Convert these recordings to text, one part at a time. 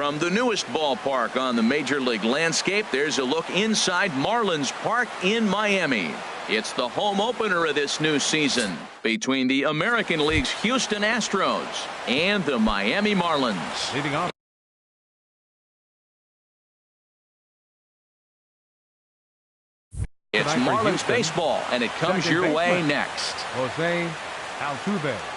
From the newest ballpark on the Major League landscape, there's a look inside Marlins Park in Miami. It's the home opener of this new season between the American League's Houston Astros and the Miami Marlins. Leading off. It's Marlins baseball, and it comes your way next. Jose Altuve.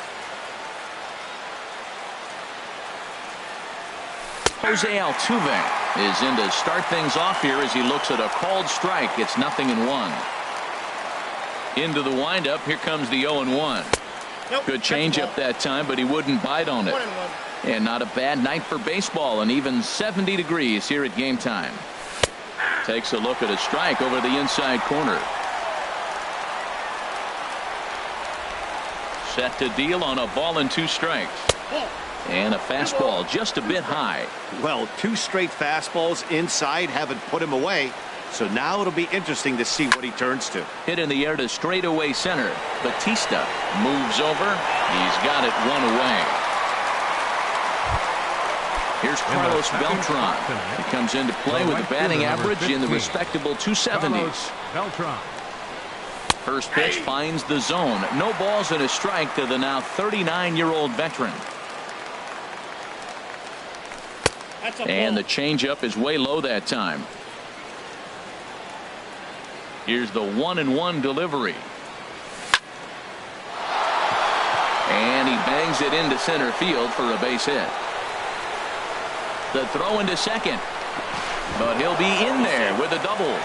Jose Altuve is in to start things off here as he looks at a called strike. It's 0-1. Into the windup. Here comes the 0-1. Good changeup that time, but he wouldn't bite on it. And not a bad night for baseball, and even 70 degrees here at game time. Takes a look at a strike over the inside corner. Set to deal on a ball and 2 strikes. And a fastball just a bit high. Well, 2 straight fastballs inside haven't put him away. So now it'll be interesting to see what he turns to. Hit in the air to straightaway center. Batista moves over. He's got it 1 away. Here's Carlos Beltran. He comes into play with a batting average in the respectable 270s. First pitch finds the zone. No balls and a strike to the now 39-year-old veteran. And the changeup is way low that time. Here's the 1-1 delivery. And he bangs it into center field for a base hit. The throw into second. But he'll be in there with a double.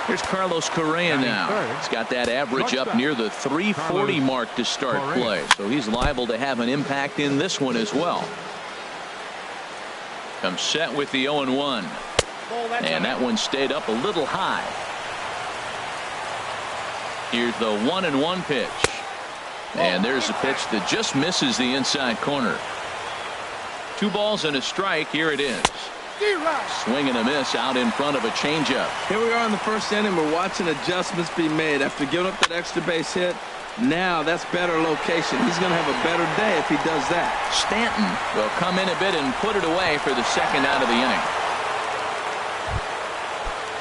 Here's Carlos Correa now. He's got that average up near the 340 mark to start play. So he's liable to have an impact in this one as well. Comes set with the 0-1. And that one stayed up a little high. Here's the 1-1 pitch. And there's a pitch that just misses the inside corner. 2 balls and a strike. Here it is. Swing and a miss out in front of a changeup. Here we are in the first inning. We're watching adjustments be made after giving up that extra base hit. Now that's better location. He's going to have a better day if he does that. Stanton will come in a bit and put it away for the second out of the inning.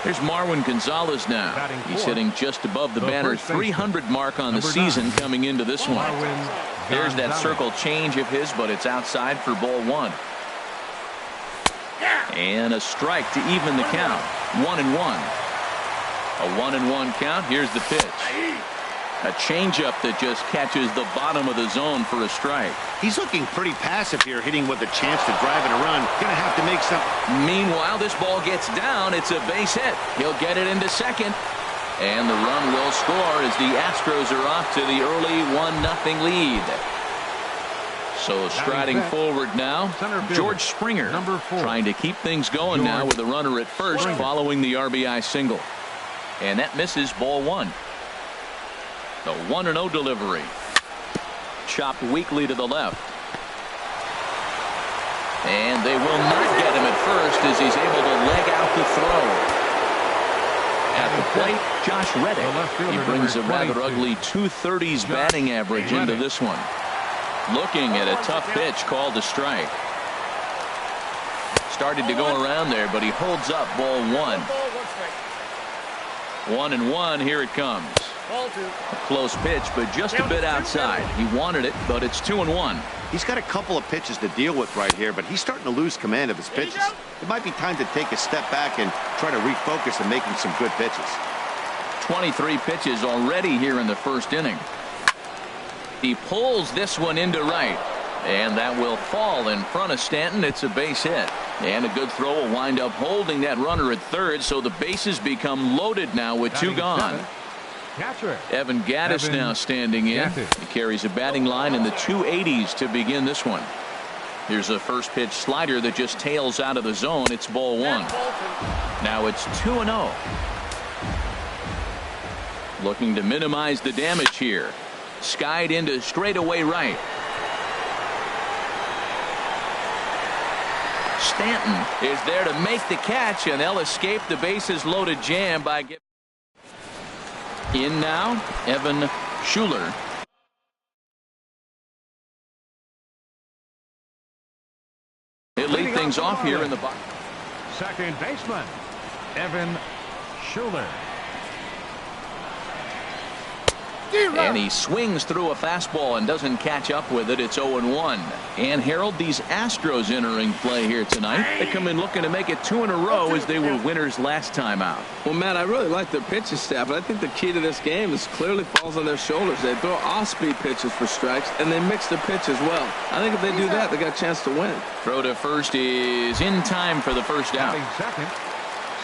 Here's Marwin Gonzalez now. He's hitting just above the banner 300 mark on the season coming into this one. There's that circle change of his, but it's outside for ball 1. And a strike to even the count. 1-1. A 1-1 count. Here's the pitch. A changeup that just catches the bottom of the zone for a strike. He's looking pretty passive here, hitting with a chance to drive in a run. Gonna have to make some. Meanwhile, this ball gets down. It's a base hit. He'll get it into second. And the run will score as the Astros are off to the early 1-0 lead. So striding forward now, George Springer trying to keep things going now with a runner at first following the RBI single. And that misses ball 1. The 1-0 delivery. Chopped weakly to the left. And they will not get him at first as he's able to leg out the throw. At the plate, Josh Reddick. He brings a rather ugly 230s batting average into this one. Looking at a tough pitch called a strike. Started to go around there, but he holds up ball 1. 1-1. Here it comes. A close pitch, but just a bit outside. He wanted it, but it's 2-1. He's got a couple of pitches to deal with right here, but he's starting to lose command of his pitches. It might be time to take a step back and try to refocus on making some good pitches. 23 pitches already here in the first inning. He pulls this one into right, and that will fall in front of Stanton. It's a base hit, and a good throw will wind up holding that runner at third, so the bases become loaded now with 2 gone. Evan Gattis now standing in. He carries a batting line in the 280s to begin this one. Here's a first pitch slider that just tails out of the zone. It's ball 1. Now it's 2-0. Looking to minimize the damage here. Skied into straightaway right. Stanton is there to make the catch, and they'll escape the bases loaded jam by getting in now. Evan Schuler things off here in the box. Second baseman, Evan Schuler. And he swings through a fastball and doesn't catch up with it. It's 0-1. And Harold, these Astros entering play here tonight. They come in looking to make it 2 in a row as they were winners last time out. Well, Matt, I really like their pitching staff, but I think the key to this game is clearly falls on their shoulders. They throw off-speed pitches for strikes, and they mix the pitch as well. I think if they do that, they got a chance to win. Throw to first is in time for the first out.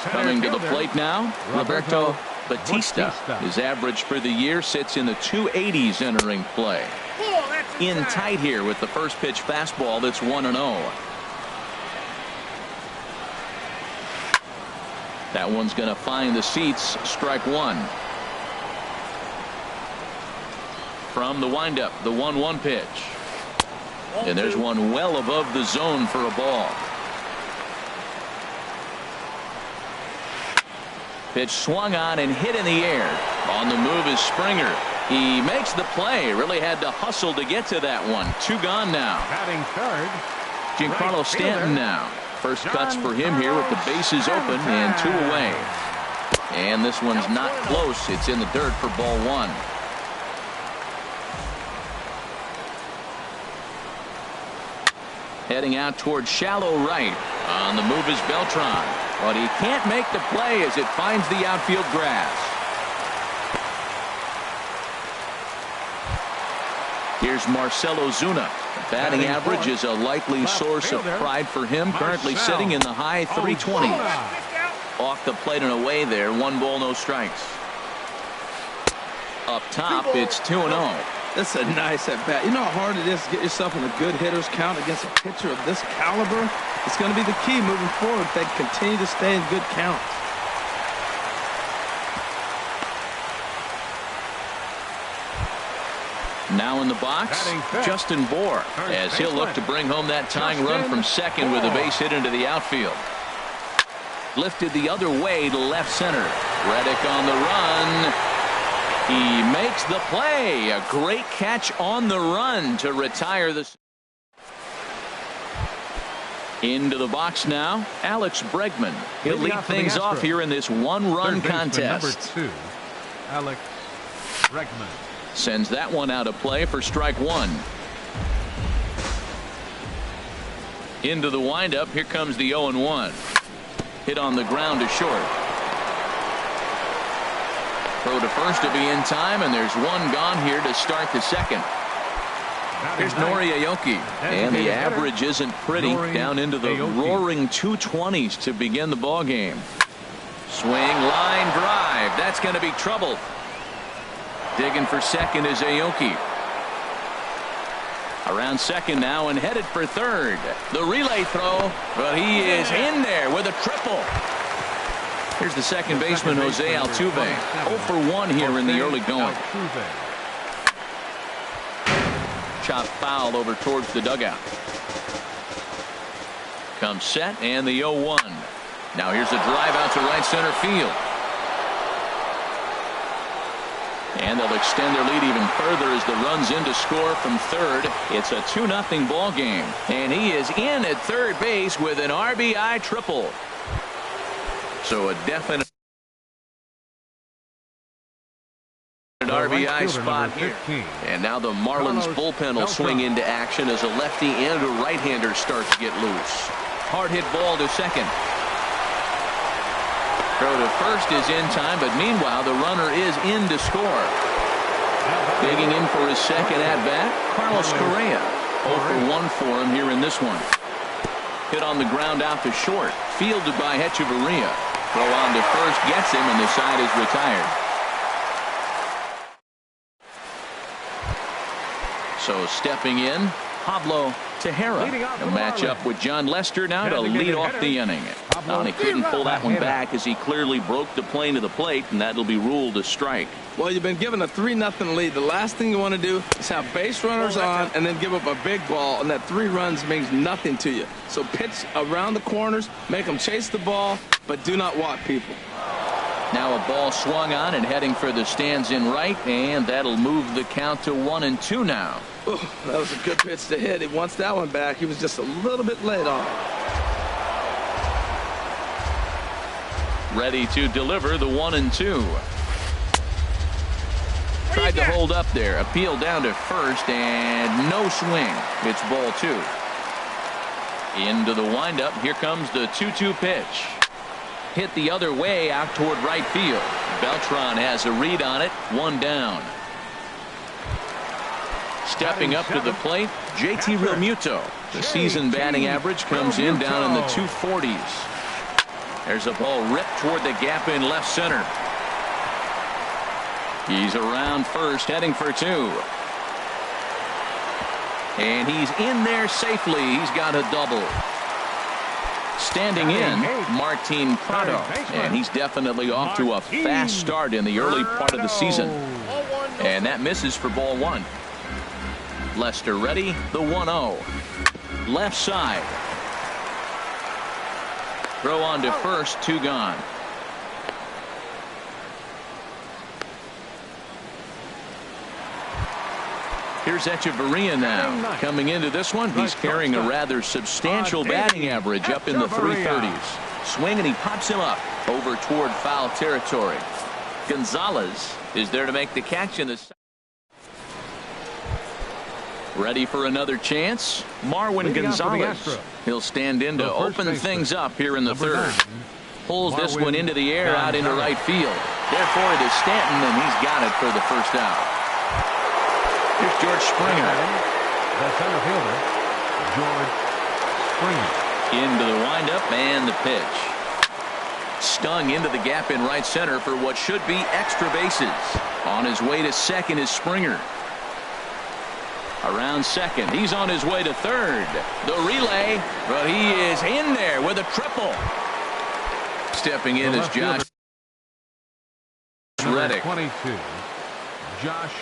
Coming to the plate now, Roberto Batista. His average for the year sits in the 280s entering play. In tight here with the first pitch fastball that's 1-0. That one's going to find the seats. Strike one. From the windup, the 1-1 pitch. And there's one well above the zone for a ball. Pitch swung on and hit in the air. On the move is Springer. He makes the play. Really had to hustle to get to that one. 2 gone now. Batting third, Giancarlo Stanton now. First cuts for him here with the bases open and 2 away. And this one's not close. It's in the dirt for ball 1. Heading out towards shallow right. On the move is Beltran. But he can't make the play as it finds the outfield grass. Here's Marcelo Zuna. Batting average is a likely source of pride for him. Currently sitting in the high 320s. Off the plate and away there. 1 ball, no strikes. Up top, it's 2-0. That's a nice at-bat. You know how hard it is to get yourself in a good hitter's count against a pitcher of this caliber? It's going to be the key moving forward if they continue to stay in good counts. Now in the box, Justin Bohr, as he'll look to bring home that tying run from second with a base hit into the outfield. Lifted the other way to left center. Reddick on the run. He makes the play. A great catch on the run to retire the. Into the box now, Alex Bregman. He'll lead things off here in this 1-run contest. Number 2, Alex Bregman. Sends that one out of play for strike 1. Into the windup. Here comes the 0-1. Hit on the ground to short. Throw to first to be in time, and there's 1 gone here to start the second. Here's Nori Aoki, and the average isn't pretty. Down into the roaring 220s to begin the ball game. Swing, line drive. That's going to be trouble. Digging for second is Aoki. Around second now and headed for third. The relay throw, but he is in there with a triple. Here's the second baseman, Jose Altuve. 0 for 1 here in the early going. Chop foul over towards the dugout. Comes set and the 0-1. Now here's a drive out to right center field. And they'll extend their lead even further as the run's in to score from third. It's a 2-0 ball game. And he is in at third base with an RBI triple. So a definite RBI spot here. And now the Marlins bullpen will swing into action as a lefty and a right-hander start to get loose. Hard hit ball to second. Throw to first is in time, but meanwhile the runner is in to score. Digging in for his second at-bat, Carlos Correa. 0 for 1 for him here in this one. Hit on the ground out to short. Fielded by Hechavarria. Throw on to first gets him, and the side is retired. So stepping in, Pablo Tejera. A matchup with John Lester now to lead off the inning. Now, he couldn't pull that one back as he clearly broke the plane to the plate, and that'll be ruled a strike. Well, you've been given a 3-0 lead. The last thing you want to do is have base runners on and then give up a big ball, and that 3 runs means nothing to you. So pitch around the corners, make them chase the ball, but do not walk people. Now a ball swung on and heading for the stands in right, and that'll move the count to 1-2 now. Ooh, that was a good pitch to hit. He wants that one back. He was just a little bit late on it. Ready to deliver the 1-2. Tried to hold up there. Appeal down to first and no swing. It's ball 2. Into the windup. Here comes the 2-2 pitch. Hit the other way out toward right field. Beltran has a read on it. 1 down. Stepping up to the plate, JT Realmuto. The season batting average comes in down in the 240s. There's a ball ripped toward the gap in left center. He's around first, heading for 2. And he's in there safely. He's got a double. Standing in, Martin Prado. And he's definitely off to a fast start in the early part of the season. And that misses for ball 1. Lester ready, the 1-0. Left side. Throw on to first, 2 gone. Here's Echeverria now. Coming into this one, he's carrying a rather substantial batting average up in the 330s. Swing and he pops him up over toward foul territory. Gonzalez is there to make the catch in the second. Ready for another chance. Marwin Gonzalez. He'll stand in to open things up here in the 3rd. Pulls this one into the air out into right field. Therefore it is Stanton, and he's got it for the first out. Here's George Springer. The center fielder, George Springer. Into the windup and the pitch. Stung into the gap in right center for what should be extra bases. On his way to second is Springer. Around second. He's on his way to third. The relay, but he is in there with a triple. Stepping in is Josh Reddick. 22, Josh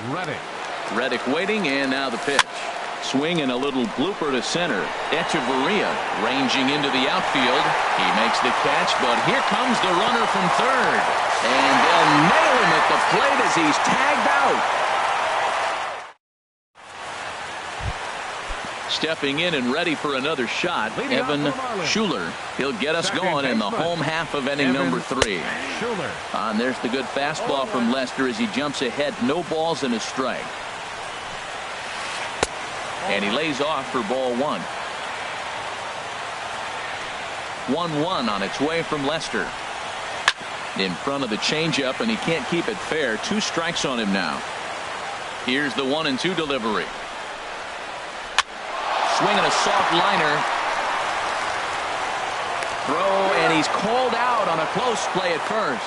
Reddick. Reddick waiting, and now the pitch. Swing and a little blooper to center. Echeverria ranging into the outfield. He makes the catch, but here comes the runner from third. And they'll nail him at the plate as he's tagged out. Stepping in and ready for another shot, Evan Schuler. He'll get us going in the home half of inning number 3. And there's the good fastball from Lester as he jumps ahead. No balls and a strike. And he lays off for ball 1. 1-1 on its way from Lester. In front of the changeup, and he can't keep it fair. 2 strikes on him now. Here's the 1-2 delivery. Swinging a soft liner. Throw, and he's called out on a close play at first.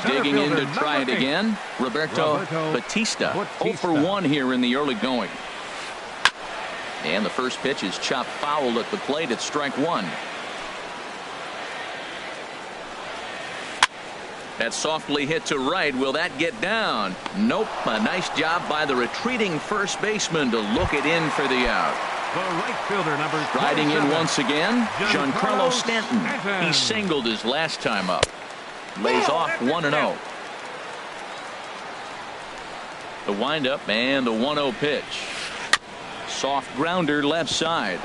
Digging in to try it again, Roberto Batista. 0 for 1 here in the early going. And the first pitch is chopped foul at the plate at strike 1. That softly hit to right. Will that get down? Nope. A nice job by the retreating first baseman to look it in for the out. The right fielder, number 27. Riding in once again, Giancarlo Stanton. He singled his last time up. Lays off 1-0. The windup and the 1-0 pitch. Soft grounder left side.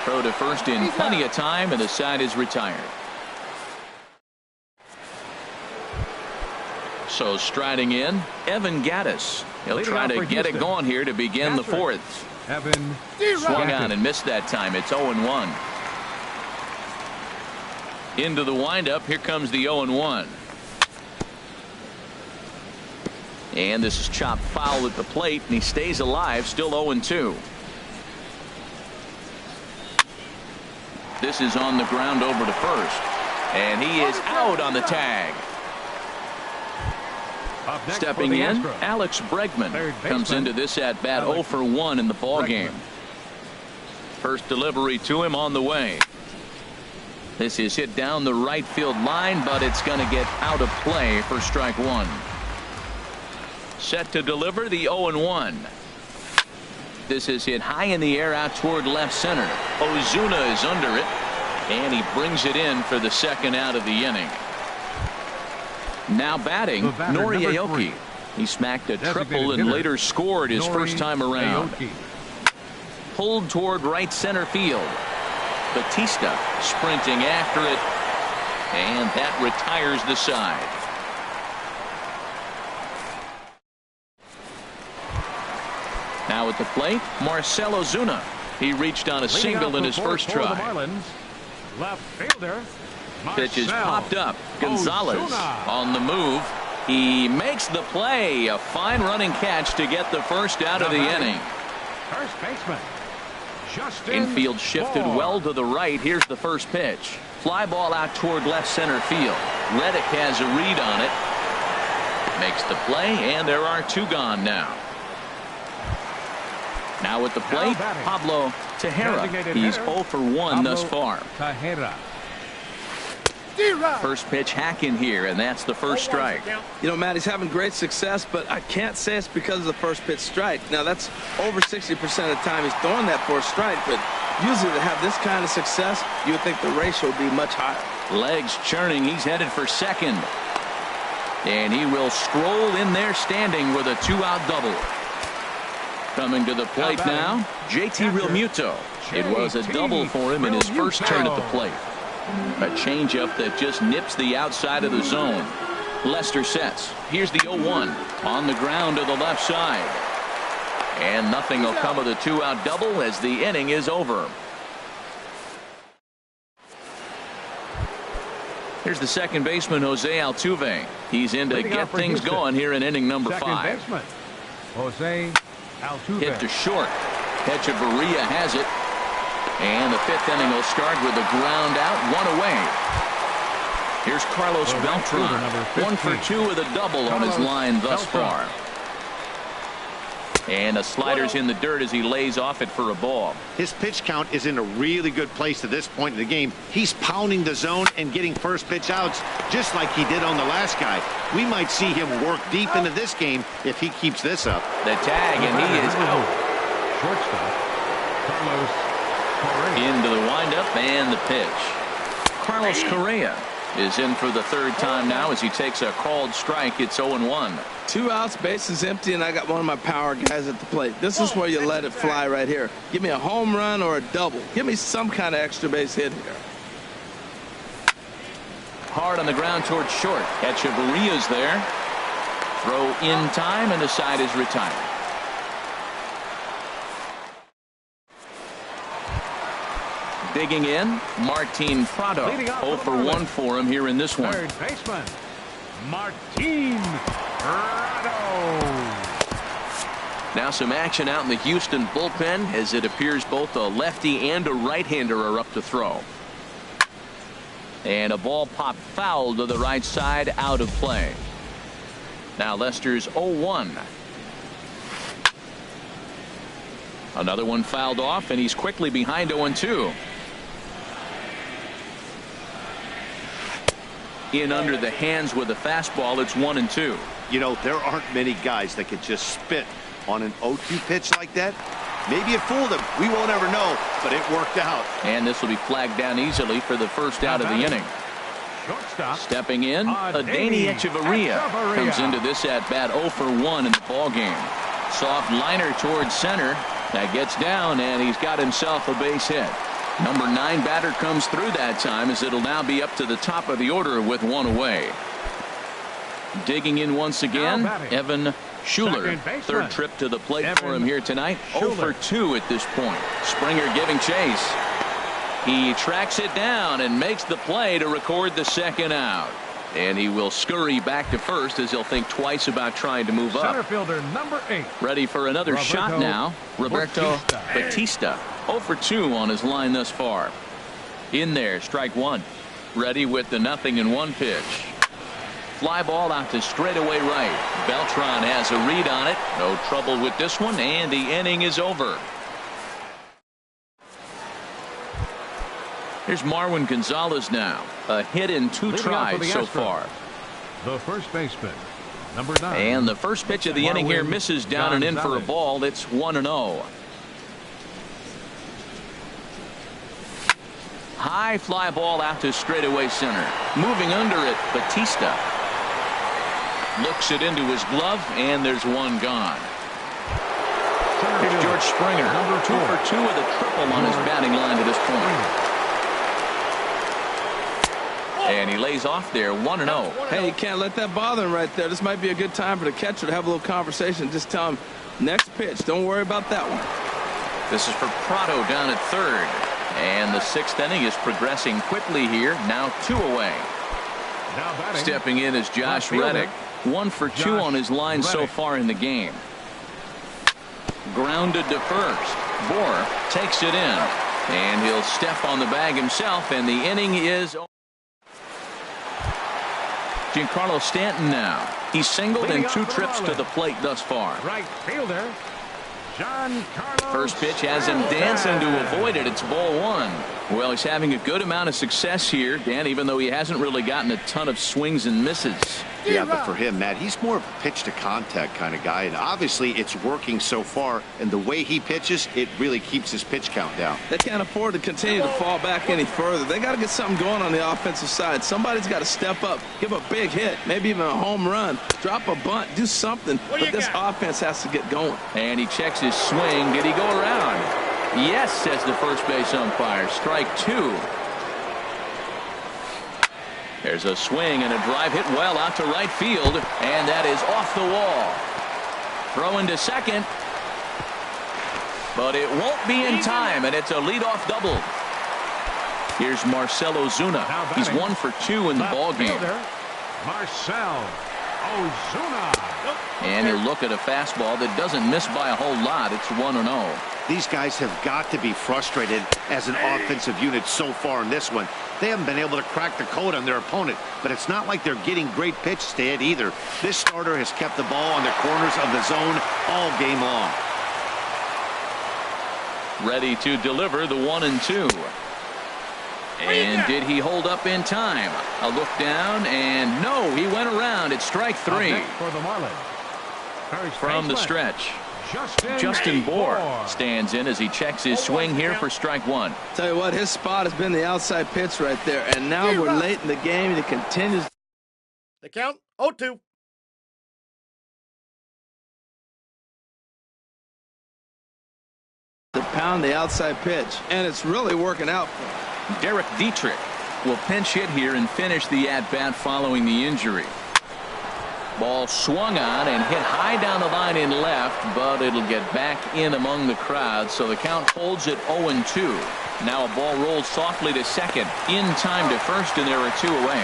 Throw to first in plenty of time, and the side is retired. So striding in, Evan Gattis. He'll try to get it going here to begin the 4th. Evan Swung on and missed that time. It's 0-1. Into the windup. Here comes the 0-1. And this is chopped foul at the plate, and he stays alive, still 0-2. This is on the ground over to first. And he is out on the tag. Stepping in, Alex Bregman comes into this at bat 0 for 1 in the ball game. First delivery to him on the way. This is hit down the right field line, but it's going to get out of play for strike 1. Set to deliver the 0-1. This is hit high in the air out toward left center. Ozuna is under it, and he brings it in for the second out of the inning. Now batting, Nori Aoki. He smacked a triple and later scored his first time around. Pulled toward right center field. Batista sprinting after it, and that retires the side. Now at the plate, Marcell Ozuna. He reached on a single in his first try. Left fielder, Pitch is popped up. Gonzalez Ozuna. on the move. He makes the play. A fine running catch to get the first out of the inning. First baseman, Justin Infield shifted Moore. well to the right. Here's the first pitch. Fly ball out toward left center field. Reddick has a read on it. Makes the play, and there are two gone now. Now at the plate, Pablo Tejera. He's 0 for 1 thus far. Tejera. First pitch hack in here, and that's the first strike. You know, Matt, he's having great success, but I can't say it's because of the first pitch strike. Now, that's over 60% of the time he's throwing that for a strike, but usually to have this kind of success, you would think the ratio would be much higher. Legs churning. He's headed for second. And he will stroll in there standing with a 2-out double. Coming to the plate now, JT Realmuto. It was a double for him in his first turn at the plate. A changeup that just nips the outside of the zone. Lester sets. Here's the 0-1 on the ground to the left side. And nothing will come of the 2-out double as the inning is over. Here's the second baseman, Jose Altuve. He's in to get things going here in inning number 5. Second baseman, Jose Altuve. Hit to short. Echeverria has it. And the 5th inning will start with a ground out, 1 away. Here's Carlos Beltran. 1 for 2 with a double on his line thus far. And a slider's in the dirt as he lays off it for a ball. His pitch count is in a really good place at this point in the game. He's pounding the zone and getting first pitch outs just like he did on the last guy. We might see him work deep into this game if he keeps this up. The tag, and he is out. Shortstop, Carlos Correa. Into the windup and the pitch. Carlos Correa is in for the 3rd time now as he takes a called strike. It's 0-1. 2 outs, bases empty, and I got one of my power guys at the plate. This is where you let it fly right here. Give me a home run or a double. Give me some kind of extra base hit here. Hard on the ground towards short. Echeverria's there. Throw in time, and the side is retired. Digging in, Martin Prado. 0 for 1 for him here in this one. Third baseman, Martin Prado. Now some action out in the Houston bullpen as it appears both a lefty and a right-hander are up to throw. And a ball popped foul to the right side, out of play. Now Lester's 0-1. Another one fouled off, and he's quickly behind 0-2. In under the hands with a fastball. It's 1-2. You know, there aren't many guys that could just spit on an 0-2 pitch like that. Maybe it fooled him. We won't ever know, but it worked out. And this will be flagged down easily for the first out of the inning. Shortstop, Stepping in, Adeiny Echeverria comes into this at bat 0 for 1 in the ball game. Soft liner towards center. That gets down, and he's got himself a base hit. Number 9 batter comes through that time as it'll now be up to the top of the order with 1 away. Digging in once again, Evan Schuler. 3rd trip to the plate for him here tonight. 0 for 2 at this point. Springer giving chase. He tracks it down and makes the play to record the 2nd out. And he will scurry back to first as he'll think twice about trying to move up. center fielder number 8. Ready for another shot now. Roberto Batista. 0 for 2 on his line thus far. In there, strike 1. Ready with the 0-1 pitch. Fly ball out to straightaway right. Beltran has a read on it. No trouble with this one, and the inning is over. Here's Marwin Gonzalez now. A hit in 2 tries so far. The first baseman, number 9. And the first pitch of the inning here misses down and in for a ball. It's 1-0. High fly ball out to straightaway center. Moving under it, Batista. Looks it into his glove, and there's 1 gone. Here's George Springer. 2 for 2 with a triple on his batting line to this point. pays off there, 1-0. Hey, you can't let that bother him right there. This might be a good time for the catcher to have a little conversation. Just tell him, next pitch, don't worry about that one. This is for Prado down at third. And the sixth inning is progressing quickly here. Now 2 away. Now batting. Stepping in is Josh Reddick. 1 for 2 on his line so far in the game. Grounded to first. Bohr takes it in. And he'll step on the bag himself. And the inning is Giancarlo Stanton now. He's singled in 2 trips to the plate thus far. Right fielder. First pitch has him dancing to avoid it. It's ball 1. Well, he's having a good amount of success here, Dan, even though he hasn't really gotten a ton of swings and misses. Yeah, but for him, Matt, he's more of a pitch to contact kind of guy, and obviously it's working so far, and the way he pitches, it really keeps his pitch count down. They can't afford to continue to fall back any further. They got to get something going on the offensive side. Somebody's got to step up, give a big hit, maybe even a home run, drop a bunt, do something, but this offense has to get going. And he checks his swing. Did he go around? Yes, says the first base umpire. Strike 2. There's a swing and a drive hit well out to right field, and that is off the wall. Throw into second, but it won't be in time, and it's a leadoff double. Here's Marcell Ozuna. He's 1 for 2 in the ball game. Marcell Ozuna. And he'll look at a fastball that doesn't miss by a whole lot. It's 1-0. These guys have got to be frustrated as an offensive unit so far in this one. They haven't been able to crack the code on their opponent, but it's not like they're getting great pitches to hit either. This starter has kept the ball on the corners of the zone all game long. Ready to deliver the 1-2. And did he hold up in time? A look down, and no, he went around. It's strike 3. For the Marlins. From the stretch, Justin Bohr stands in as he checks his swing here for strike 1. Tell you what, his spot has been the outside pitch right there, and now we're late in the game, and he continues. The count, 0-2. To pound the outside pitch, and it's really working out for him. Derek Dietrich will pinch hit here and finish the at-bat following the injury. Ball swung on and hit high down the line in left, but it'll get back in among the crowd, so the count holds at 0-2. Now a ball rolls softly to second, in time to first, and there are 2 away.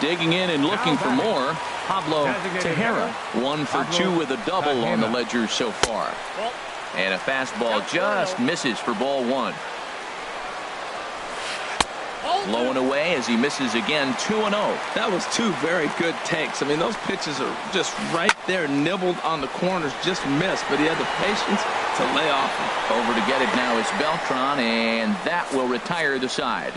Digging in and looking for more, Pablo Tejera. 1 for 2 with a double on the ledger so far. And a fastball just misses for ball 1. Low and away as he misses again, 2-0. That was 2 very good takes. I mean, those pitches are just right there, nibbled on the corners, just missed, but he had the patience to lay off them. Over to get it now is Beltran, and that will retire the side.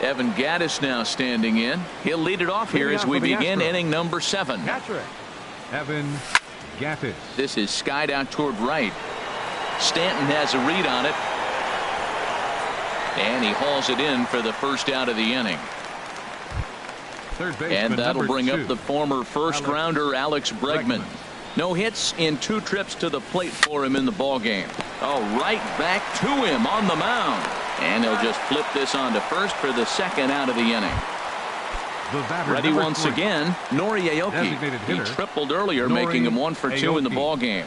Evan Gattis now standing in. He'll lead it off here as we begin inning number 7. Evan Gattis. This is skied out toward right. Stanton has a read on it. And he hauls it in for the first out of the inning. Third baseman, and that'll bring 2. up the former first-rounder Alex Bregman. No hits in 2 trips to the plate for him in the ballgame. Oh, right back to him on the mound. And he'll just flip this on to first for the second out of the inning. Ready once again, Nori Aoki. He tripled earlier, making him 1 for 2 in the ball game.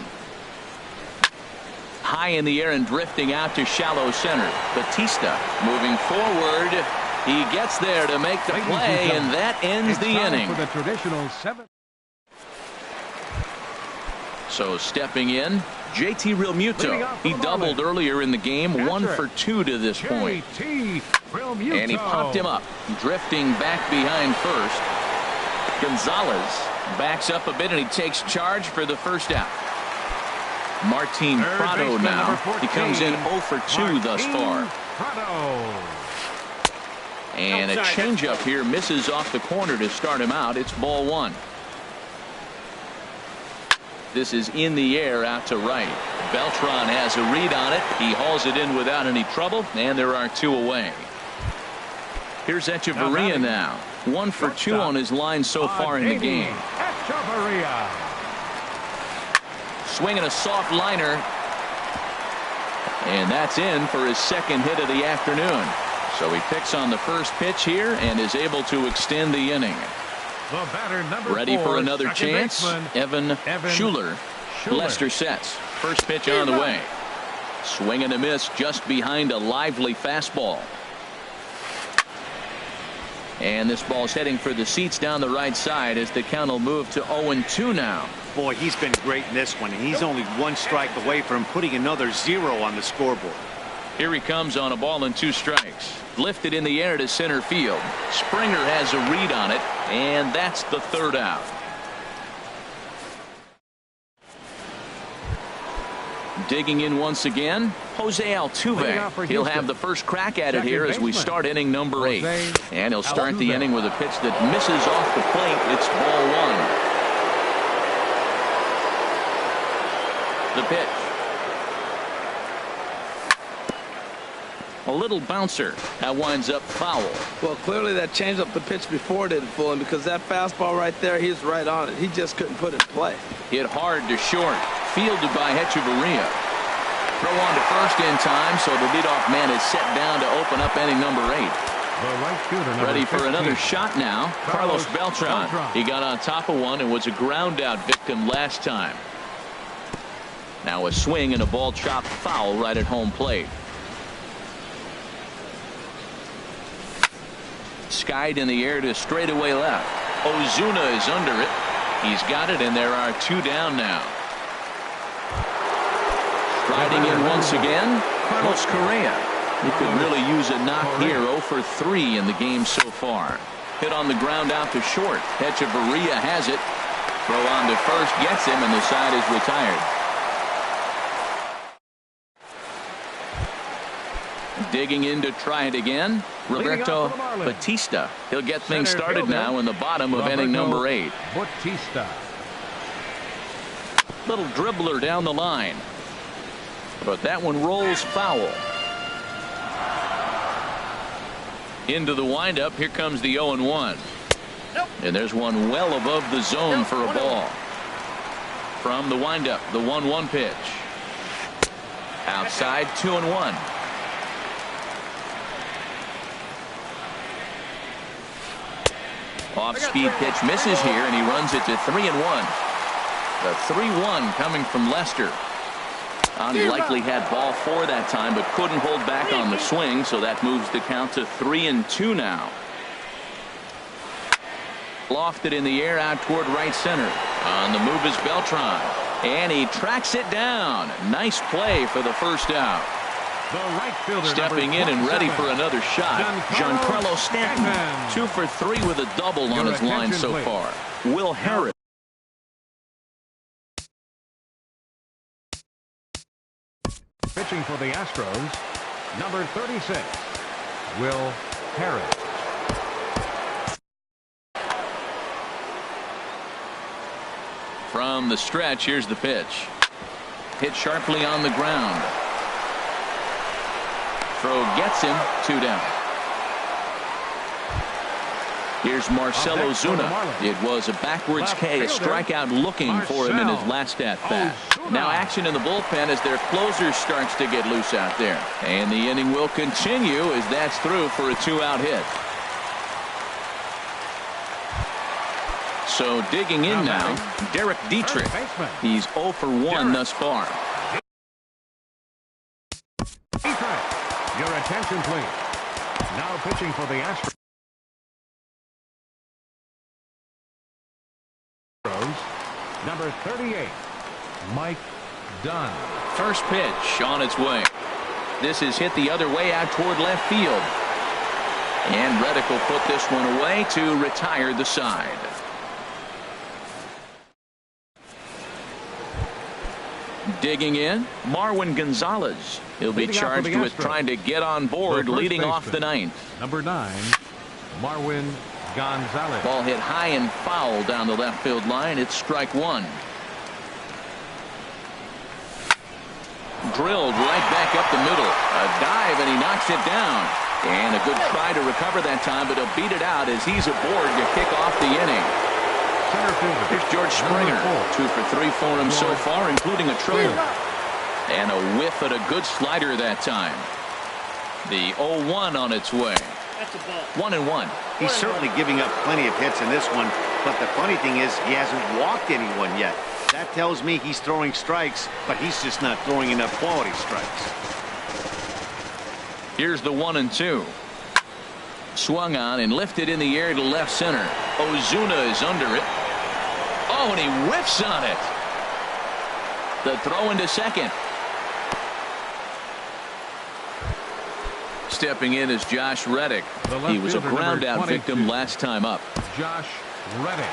High in the air and drifting out to shallow center. Batista moving forward. He gets there to make the play, and that ends the inning. For the traditional 7. So stepping in, JT Realmuto. He doubled earlier in the game, 1 for 2 to this point. And he popped him up, drifting back behind first. Gonzalez backs up a bit, and he takes charge for the first out. Martin Prado now. He comes in 0 for 2 thus far. And a changeup here misses off the corner to start him out. It's ball 1. This is in the air out to right. Beltran has a read on it. He hauls it in without any trouble, and there are 2 away. Here's Echeverria now. 1 for 2 on his line so far in the game. Swinging a soft liner. And that's in for his second hit of the afternoon. So he picks on the first pitch here and is able to extend the inning. The batter, number Ready 4, for another second chance. baseman, Evan Schuler. Lester sets. First pitch on the way. Swing and a miss just behind a lively fastball. And this ball's heading for the seats down the right side as the count will move to 0-2 now. Boy, he's been great in this one. He's only one strike away from putting another 0 on the scoreboard. Here he comes on a ball and 2 strikes. Lifted in the air to center field. Springer has a read on it, and that's the third out. Digging in once again, Jose Altuve. He'll have the first crack at it here as we start inning number 8. And he'll start the inning with a pitch that misses off the plate. It's ball 1. The pitch. A little bouncer. That winds up foul. Well, clearly that changed up the pitch before didn't fool him, because that fastball right there, he's right on it. He just couldn't put it in play. Hit hard to short. Fielded by Hechavarria. Throw on to first in time, so the leadoff man is set down to open up inning number 8. The right fielder, Ready for 15. another shot now. Carlos Beltran. He got on top of one and was a ground out victim last time. Now a swing and a ball chopped foul right at home plate. Skied in the air to straightaway left. Ozuna is under it. He's got it, and there are 2 down now. Riding in once again, Carlos Correa. He could really use a knock here. 0 for 3 in the game so far. Hit on the ground out to short. Hechavarria has it. Throw on to first gets him, and the side is retired. Digging in to try it again, Roberto Batista. He'll get things started now in the bottom of inning number 8. Batista. Little dribbler down the line. But that one rolls foul. Into the windup. Here comes the 0-1. And there's one well above the zone for a ball. From the windup, the 1-1 pitch. Outside, 2-1. Off-speed pitch misses here, and he runs it to 3-1. The 3-1 coming from Lester. He likely had ball 4 that time, but couldn't hold back on the swing, so that moves the count to 3-2 now. Lofted in the air out toward right center. On the move is Beltran, and he tracks it down. Nice play for the first out. The right fielder, stepping in and ready for another shot, Giancarlo Stanton. 2 for 3 with a double on his line so far. Will Harris. Pitching for the Astros, number 36, Will Harris. From the stretch, here's the pitch. Hit sharply on the ground. Throw gets him. 2 down. Here's Marcell Ozuna. It was a backwards K, a strikeout looking for him in his last at-bat. Now action in the bullpen as their closer starts to get loose out there. And the inning will continue as that's through for a 2-out hit. So digging in now, Derek Dietrich. He's 0 for 1 thus far. Your attention, please. Now pitching for the Astros, number 38, Mike Dunn. First pitch on its way. This is hit the other way out toward left field. And Reddick will put this one away to retire the side. Digging in, Marwin Gonzalez. He'll be charged with trying to get on board leading off the 9th. Number 9, Marwin Gonzalez. Ball hit high and foul down the left field line. It's strike 1. Drilled right back up the middle. A dive, and he knocks it down. And a good try to recover that time, but he'll beat it out as he's aboard to kick off the inning. center fielder. Here's George Springer. 2 for 3 for him so far, including a triple. And a whiff at a good slider that time. The 0-1 on its way. 1-1. He's certainly giving up plenty of hits in this one, but the funny thing is he hasn't walked anyone yet. That tells me he's throwing strikes, but he's just not throwing enough quality strikes. Here's the 1-2. Swung on and lifted in the air to left center. Ozuna is under it. Oh, and he whiffs on it. The throw into second. Stepping in is Josh Reddick. He was a ground out victim last time up. Josh Reddick.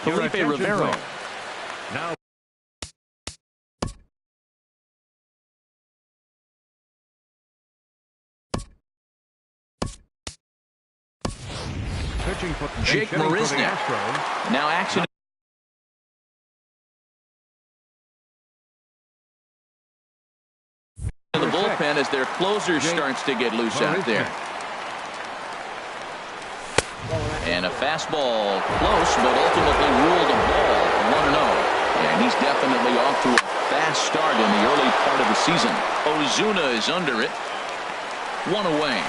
Felipe Rivero. Now pitching for Jake Marisnick. Now action. The bullpen as their closer starts to get loose out there. And a fastball close, but ultimately ruled a ball. 1-0. And he's definitely off to a fast start in the early part of the season. Ozuna is under it. 1 away.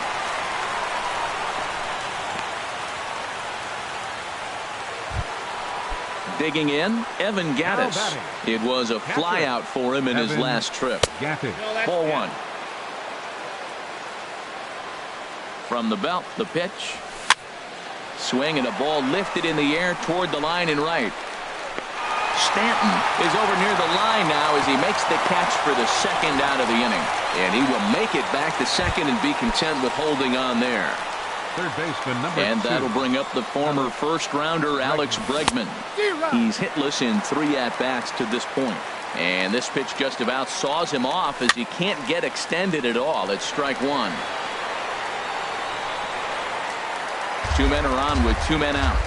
Digging in, Evan Gattis. It was a flyout for him in his last trip. Ball 1. From the belt, the pitch. Swing and a ball lifted in the air toward the line and right. Stanton is over near the line now as he makes the catch for the second out of the inning. And he will make it back to second and be content with holding on there. Third baseman number 2. And that'll bring up the former first-rounder Alex Bregman. He's hitless in 3 at-bats to this point. And this pitch just about saws him off as he can't get extended at all. It's strike 1. 2 men are on with 2 men out.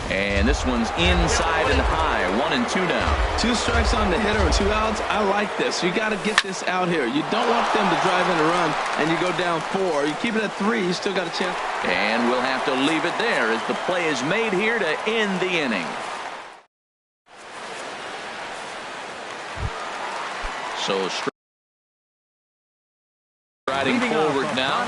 And this one's inside and high. 1-2 now. 2 strikes on the hitter and 2 outs. I like this. You got to get this out here. You don't want them to drive in a run and you go down 4. You keep it at 3. You still got a chance. And we'll have to leave it there as the play is made here to end the inning. So striding forward now.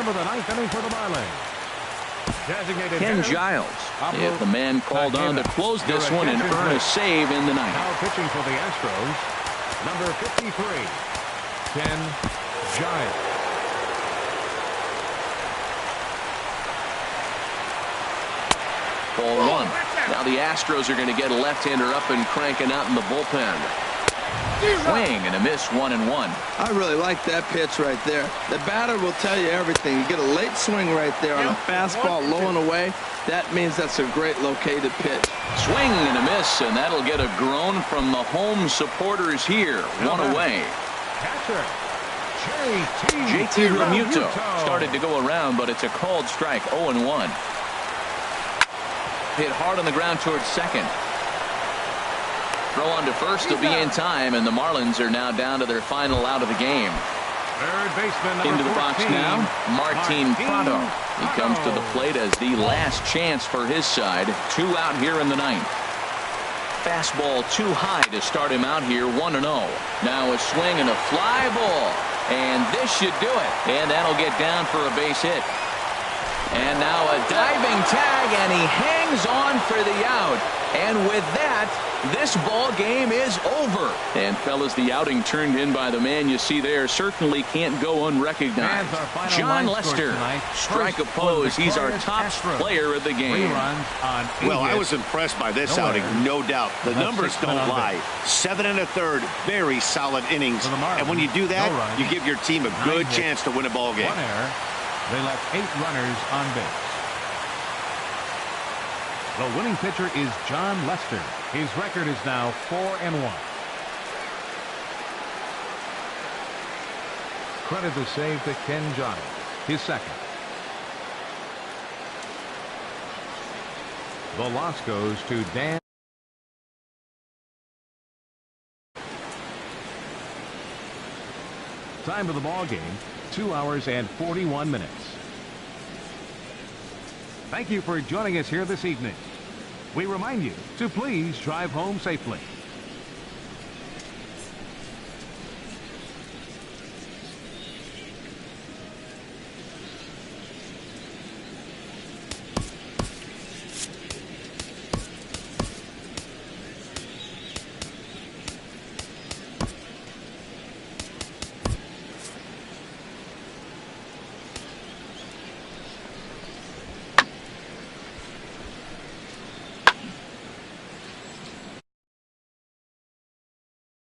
Ken Giles is the man called on to close this one and earn a save in the ninth. Now pitching for the Astros, number 53, Ken Giles. Ball 1. Now the Astros are going to get a left-hander up and cranking out in the bullpen. Swing and a miss. 1-1. I really like that pitch right there. The batter will tell you everything. You get a late swing right there on a fastball low and away. That means that's a great located pitch. Swing and a miss, and that'll get a groan from the home supporters here. 1 away. Catcher, JT Realmuto started to go around, but it's a called strike. 0-1. Hit hard on the ground towards second. Throw on to first will be in time, and the Marlins are now down to their final out of the game. Third baseman Into the box 14, now, Martin Prado. He comes to the plate as the last chance for his side. 2 out here in the ninth. Fastball too high to start him out here. 1-0. Now a swing and a fly ball, and this should do it. And that'll get down for a base hit. And now a diving tag, and he hangs on for the out. And with that, this ball game is over. And fellas, the outing turned in by the man you see there certainly can't go unrecognized. John Lester, strike opposed. He's our top player of the game. Well, I was impressed by this outing, no doubt. The numbers don't lie. 7 1/3, very solid innings. And when you do that, you give your team a good chance to win a ball game. 1 error. They left 8 runners on base. The winning pitcher is John Lester. His record is now 4-1. Credit the save to Ken Giles, his second. The loss goes to Dan. Time of the ball game, 2 hours and 41 minutes. Thank you for joining us here this evening. We remind you to please drive home safely.